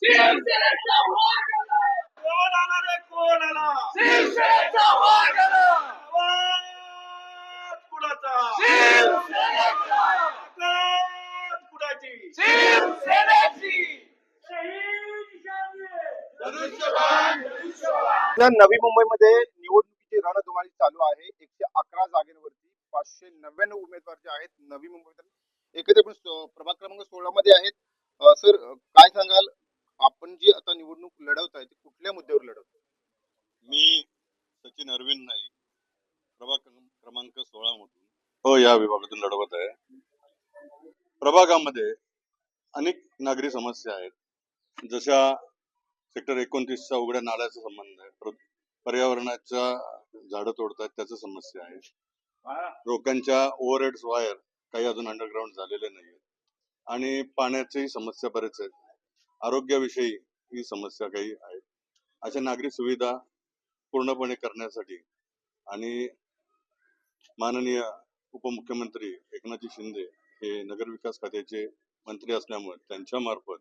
शिवसेनेचा वाघ आला. कोण आला रे कोण आला? शिवसेनेचा वाघ आला. आवाज कुणाचा? शिवसेनेचा. आवाज कुणाची? शिवसेनेची. धनुष्यबाण, धनुष्यबाण. नवी मुंबईमध्ये निवडणुकीची रणधुमाळी चालू आहे. 111 जागेवरती 599 उमेदवार जे आहेत नवी मुंबईत एकत्र प्रभाग क्रमांक 16 मध्ये आहेत. सर, काय सांगाल, आपण जी आता निवडणूक लढवत आहे ती कुठल्या मुद्द्यावर लढवत? मी सचिन अरविंद नाईक, प्रभाग क्रमांक 16 मधून या विभागातून लढवत आहे. प्रभागामध्ये अनेक नागरी समस्या आहेत, जशा सेक्टर 29चा उघड्या नाल्याचा संबंध आहे, पर्यावरणाच्या झाडं तोडतात त्याचा समस्या आहे, लोकांच्या ओव्हरहेड्स वायर काही अजून अंडरग्राऊंड झालेले नाही, आणि पाण्याची समस्या बरेच आहेत, आरोग्याविषयी ही समस्या काही आहेत. अशा नागरी सुविधा पूर्णपणे करण्यासाठी आणि माननीय उपमुख्यमंत्री एकनाथजी शिंदे हे नगरविकास खात्याचे मंत्री असल्यामुळे त्यांच्या मार्फत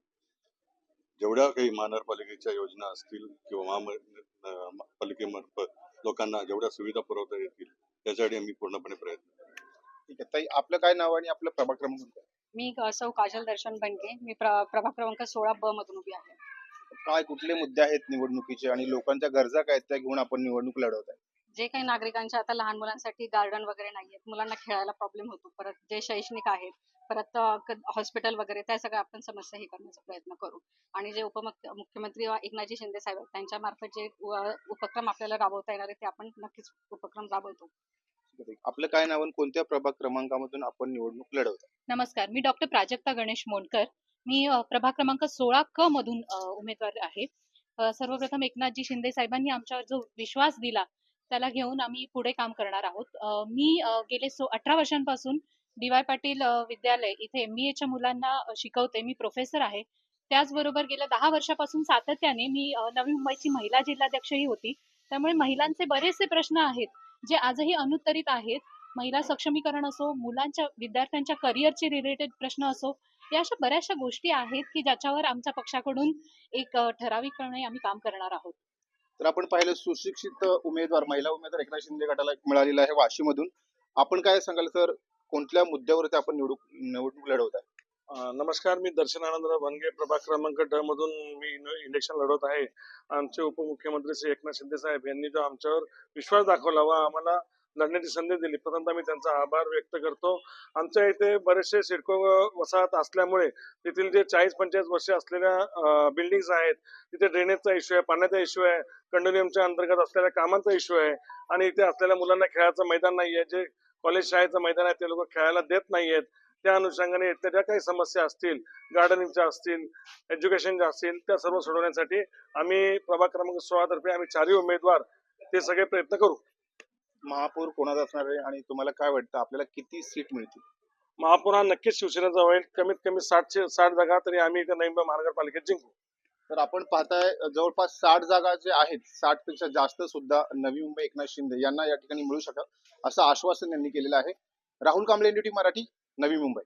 जेवढ्या काही महानगरपालिकेच्या योजना असतील किंवा महापालिकेमार्फत लोकांना जेवढ्या सुविधा पुरवता येतील त्यासाठी आम्ही पूर्णपणे प्रयत्न करतो. ठीक आहे ताई, आपलं काय नाव आणि आपलं प्रभाग क्रमांक काय? मी सौ काजल दर्शन बनके. मी प्रभाग क्रमांक 16 मधून उभी आहे. काय कुठले मुद्दे आहेत निवडणुकीचे आणि लोकांच्या गरजा काय आहेत त्या घेऊन आपण निवडणूक लढवत आहे? जे काही नागरिकांच्या आता लहान मुलांसाठी गार्डन वगैरे नाहीयेत, मुलांना खेळायला प्रॉब्लेम होतो, परत जे शैक्षणिक आहेत, परत हॉस्पिटल वगैरे, त्या सगळ्या आपण समस्या हे करण्याचा प्रयत्न करू. आणि जे मुख्यमंत्री एकनाथजी शिंदे साहेब त्यांच्या मार्फत जे उपक्रम आपल्याला राबवता येणार आहे ते आपण नक्कीच उपक्रम राबवतो. आपलं काय नाव आणि कोणत्या प्रभाग क्रमांकामधून आपण निवडणूक लढवत आहे? नमस्कार, मी डॉक्टर प्राजक्ता गणेश मोंडकर. मी प्रभाग क्रमांक 16 मधून उमेदवार आहे. सर्वप्रथम एकनाथजी शिंदे साहेबांनी आमच्यावर जो विश्वास दिला त्याला घेऊन आम्ही पुढे काम करणार आहोत. मी गेले 18 वर्षांपासून डी.वाय. पाटील विद्यालय इथे MBAच्या मुलांना शिकवते. मी प्रोफेसर आहे. त्याचबरोबर गेल्या 10 वर्षापासून सातत्याने मी नवी मुंबईची महिला जिल्हाध्यक्षही होती. त्यामुळे महिलांचे बरेचसे प्रश्न आहेत जे आजही अनुत्तरित आहेत. महिला सक्षमीकरण असो, मुलांच्या विद्यार्थ्यांच्या करिअरचे रिलेटेड प्रश्न असो, या अशा बऱ्याचशा गोष्टी आहेत की ज्याच्यावर आमच्या पक्षाकडून एक ठराविकपणे आम्ही काम करणार आहोत. तर आपण पाहिलं सुशिक्षित उमेदवार, महिला उमेदवार एकनाथ शिंदे गटाला मिळालेला आहे वाशीमधून. आपण काय सांगाल सर, कोणत्या मुद्द्यावरती आपण निवडणूक लढवत आहे? नमस्कार, मी दर्शन आनंदराव भनगे, प्रभाग क्रमांक 10 मधून मी इलेक्शन लढवत आहे. आमचे उपमुख्यमंत्री श्री एकनाथ शिंदे साहेब यांनी जो आमच्यावर विश्वास दाखवला व आम्हाला लढण्याची संधी दिली, प्रथमतः मी त्यांचा आभार व्यक्त करतो. आमच्या इथे बरेचसे सिडको वसाहत असल्यामुळे तेथील जे 40-45 वर्षे असलेल्या बिल्डिंग्स आहेत तिथे ड्रेनेजचा इश्यू आहे, पाण्याचा इश्यू आहे, कंडोनियमच्या अंतर्गत असलेल्या कामांचा इश्यू आहे, आणि इथे असलेल्या मुलांना खेळाचं मैदान नाहीये, जे कॉलेज शाळेचं मैदान आहे ते लोक खेळायला देत नाहीयेत. त्या अनुषंगाने इथल्या ज्या काही समस्या असतील, गार्डनिंगच्या असतील, एज्युकेशनच्या असतील, त्या सर्व सोडवण्यासाठी आम्ही प्रभाग क्रमांक 16 तर्फे आम्ही 4ही उमेदवार ते सगळे प्रयत्न करू. महापौर कोणाचा असणार आहे आणि तुम्हाला काय वाटतं आपल्याला किती सीट मिळतील? महापौर हा नक्कीच शिवसेनेचा होईल. कमीत कमी 60 जागा तरी आम्ही इथे नवी मुंबई महानगरपालिकेत जिंकू. तर आपण पाहताय जवळपास 60 जागा जे आहेत, 60 पेक्षा जास्त सुद्धा नवी मुंबई एकनाथ शिंदे यांना या ठिकाणी मिळू शकतात असं आश्वासन यांनी केलेलं आहे. राहुल कांबळे, NDTV मराठी, नवी मुंबई.